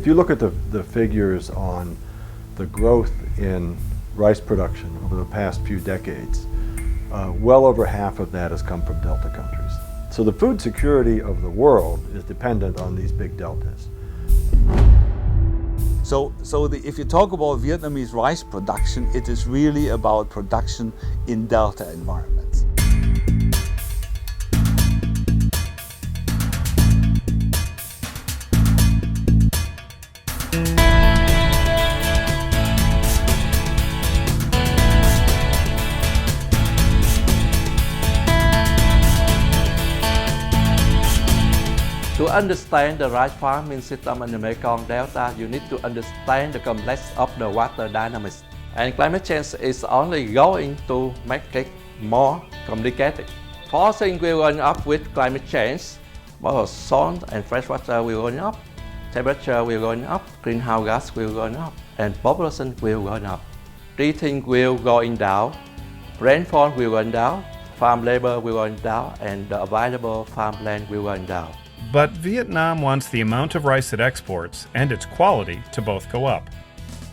you look at the figures on the growth in rice production over the past few decades, well over half of that has come from delta countries. So the food security of the world is dependent on these big deltas. If you talk about Vietnamese rice production, it is really about production in delta environments. To understand the rice farming system in the Mekong Delta, you need to understand the complex of the water dynamics. And climate change is only going to make it more complicated. Four things will going up with climate change. Both salt and freshwater will going up, temperature will going up, greenhouse gas will going up, and population will going up. Three things will going down, rainfall will going down, farm labor will going down, and the available farmland will going down. But Vietnam wants the amount of rice it exports and its quality to both go up.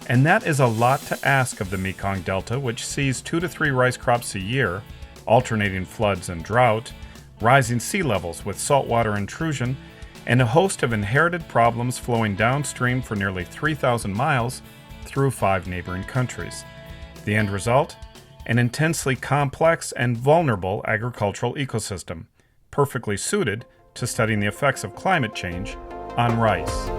And that is a lot to ask of the Mekong Delta, which sees 2 to 3 rice crops a year, alternating floods and drought, rising sea levels with saltwater intrusion, and a host of inherited problems flowing downstream for nearly 3,000 miles through 5 neighboring countries. The end result? An intensely complex and vulnerable agricultural ecosystem, perfectly suited to studying the effects of climate change on rice.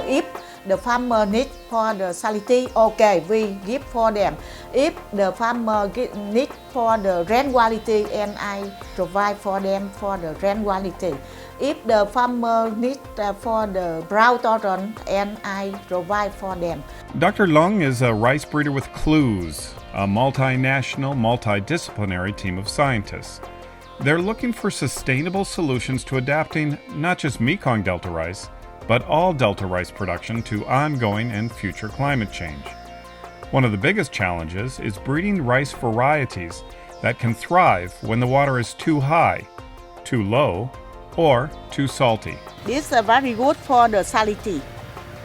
If the farmer need for the salinity, okay, we give for them. If the farmer need for the rain quality, and I provide for them for the rain quality. If the farmer need for the drought tolerance, and I provide for them. Dr. Long is a rice breeder with CLUES, a multinational, multidisciplinary team of scientists. They're looking for sustainable solutions to adapting not just Mekong Delta rice, but all Delta rice production to ongoing and future climate change. One of the biggest challenges is breeding rice varieties that can thrive when the water is too high, too low, or too salty. This is very good for the salinity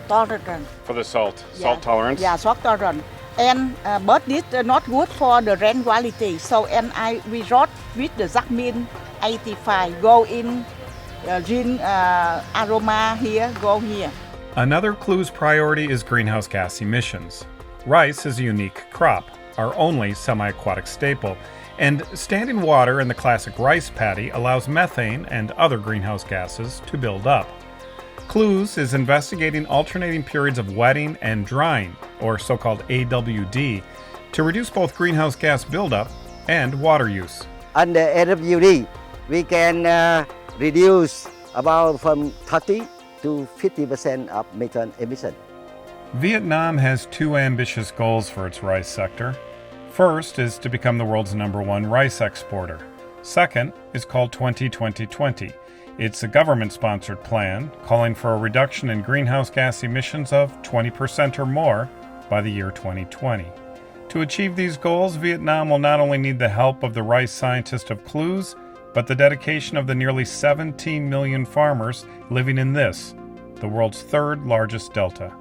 tolerance. For the salt tolerance? Yeah, salt tolerance. And but this is not good for the rain quality. So we wrote with the jasmine 85 go in gin aroma here, go here. Another CLUES priority is greenhouse gas emissions. Rice is a unique crop, our only semi-aquatic staple, and standing water in the classic rice paddy allows methane and other greenhouse gases to build up. CLUES is investigating alternating periods of wetting and drying, or so-called AWD, to reduce both greenhouse gas buildup and water use. Under AWD, we can reduce about from 30 to 50% of methane emission. Vietnam has 2 ambitious goals for its rice sector. First is to become the world's #1 rice exporter. Second is called 20-20-20. It's a government-sponsored plan calling for a reduction in greenhouse gas emissions of 20% or more by the year 2020. To achieve these goals, Vietnam will not only need the help of the rice scientists of CLUES, but the dedication of the nearly 17 million farmers living in this, the world's 3rd largest delta.